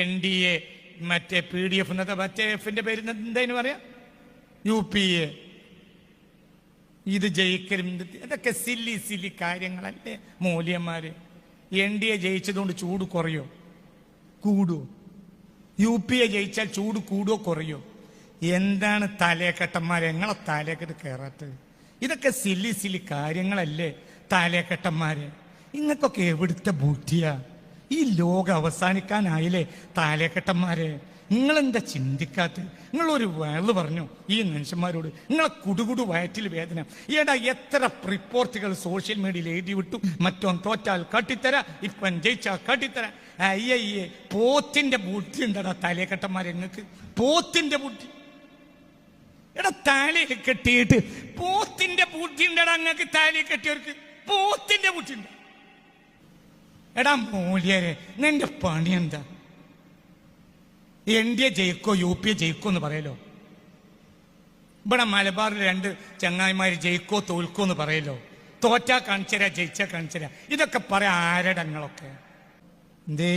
NDA മറ്റേ PDF എന്നത്തെ മറ്റേ എഫിന്റെ പേര് എന്തായിരുന്നു പറയാ UPA ഇത് ജയിക്കലും ഇതൊക്കെ സില്ലി കാര്യങ്ങളല്ലേ മൂല്യന്മാര്. NDA ജയിച്ചതുകൊണ്ട് ചൂട് കുറയോ കൂടുവോ? UPA ജയിച്ചാൽ ചൂട് കൂടുവോ കുറയോ? എന്താണ് തലേക്കെട്ടന്മാരെ നിങ്ങളെ തലേക്കെട്ട് കയറാത്തത്? ഇതൊക്കെ സില്ലി കാര്യങ്ങളല്ലേ താലേക്കെട്ടന്മാരെ. ഇങ്ങക്കൊക്കെ എവിടുത്തെ ബുദ്ധിയാ? ഈ ലോകം അവസാനിക്കാനായില്ലേ താലേക്കെട്ടന്മാരെ? നിങ്ങളെന്താ ചിന്തിക്കാത്തത്? നിങ്ങളൊരു വയല് പറഞ്ഞു ഈ മനുഷ്യന്മാരോട്. നിങ്ങളെ കുടുകുടു വയറ്റിൽ വേദന. ഈയിടെ എത്ര റിപ്പോർട്ടുകൾ സോഷ്യൽ മീഡിയയിൽ എഴുതി വിട്ടു. മറ്റോൻ തോറ്റാൽ കാട്ടിത്തര, ഇപ്പം ജയിച്ചാൽ കാട്ടിത്തര. അയ്യയ്യേ, പോത്തിന്റെ ബുദ്ധി ഉണ്ടടാ തലേക്കെട്ടന്മാരെ നിങ്ങൾക്ക്. പോത്തിന്റെ ബുദ്ധി എടാ താലയിൽ കെട്ടിയിട്ട് പോത്തിന്റെ ബുദ്ധി ഉണ്ടടാ നിങ്ങൾക്ക്. താലയിൽ കെട്ടിയവർക്ക് പോത്തിന്റെ ബുദ്ധി ഉണ്ട്. എടാ മൂല്യരെ, നിന്റെ പണി എന്താ? NDA ജയിക്കോ UPA ജയിക്കോ എന്ന് പറയലോ. ഇവിടെ മലബാറിൽ 2 ചങ്ങായിമാര് ജയിക്കോ തോൽക്കോ എന്ന് പറയലോ. തോറ്റാ കാണിച്ചരാ, ജയിച്ചാ കാണിച്ചരാ. ഇതൊക്കെ പറയാ ആരടങ്ങളൊക്കെ. എന്തേ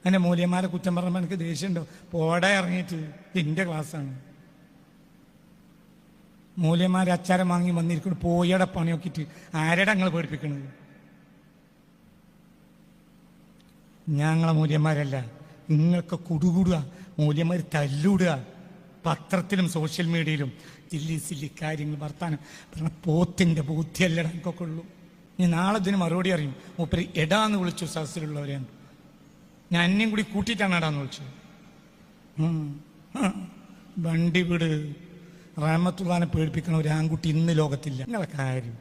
എന്റെ മൂല്യന്മാരെ കുറ്റം പറഞ്ഞപ്പോ എനിക്ക് ദേഷ്യമുണ്ടോ? പോടെ ഇറങ്ങിയിട്ട് എന്റെ ക്ലാസ്സാണ്. മൂല്യന്മാരെ അച്ചാരം വാങ്ങി വന്നിരിക്കുന്നു. പോയടെ പണി നോക്കിയിട്ട് ആരടങ്ങൾ പേടിപ്പിക്കണത്? ഞങ്ങളെ മൂല്യന്മാരല്ല, നിങ്ങൾക്ക് കുടുകൂടുക. മൂല്യന്മാർ തല്ലൂടുക. പത്രത്തിലും സോഷ്യൽ മീഡിയയിലും സില്ലി കാര്യങ്ങൾ വർത്താനം പറഞ്ഞ പോത്തിന്റെ ബുദ്ധിയല്ലട എനിക്കൊക്കെ ഉള്ളൂ. ഞാൻ നാളെ ഇതിന് മറുപടി അറിയും. മൂപ്പര് എടാന്ന് വിളിച്ചു സദസ്സിലുള്ളവരെയാണ്. ഞാൻ എന്നെയും കൂടി കൂട്ടിയിട്ടാണ് എടാന്ന് വിളിച്ചത്. വണ്ടി വീട് റഹ്മത്തുള്ളാനെ പേടിപ്പിക്കണ ഒരു ആൺകുട്ടി ഇന്ന് ലോകത്തില്ല. നിങ്ങളെ കാര്യം